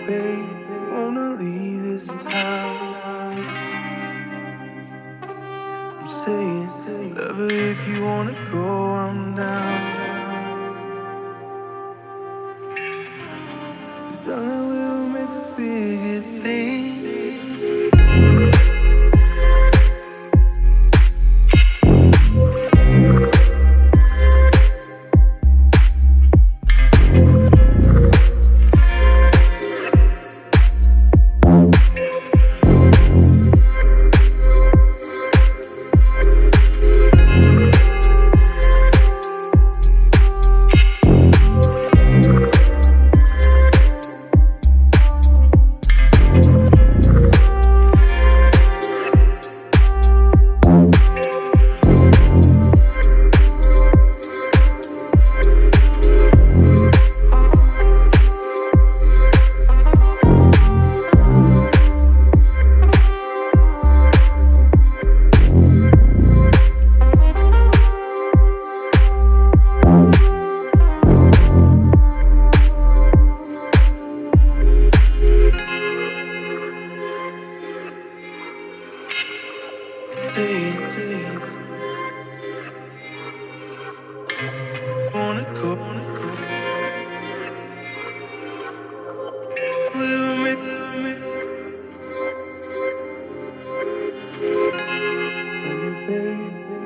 babe, wanna leave this town. I'm saying, whatever, if you wanna go, I'm down. Darling, we'll make the biggest thing. Wanna go, we'll make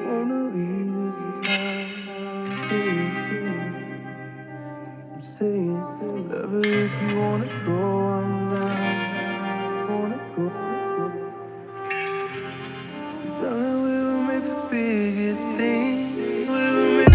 wanna leave this town. I'm saying, whatever, if you wanna go, I'm down. Wanna go, darling, we'll make the biggest thing. We'll make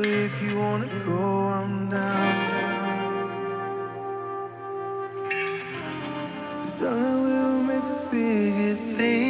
if you wanna go, I'm down. Darling, we'll make the biggest thing.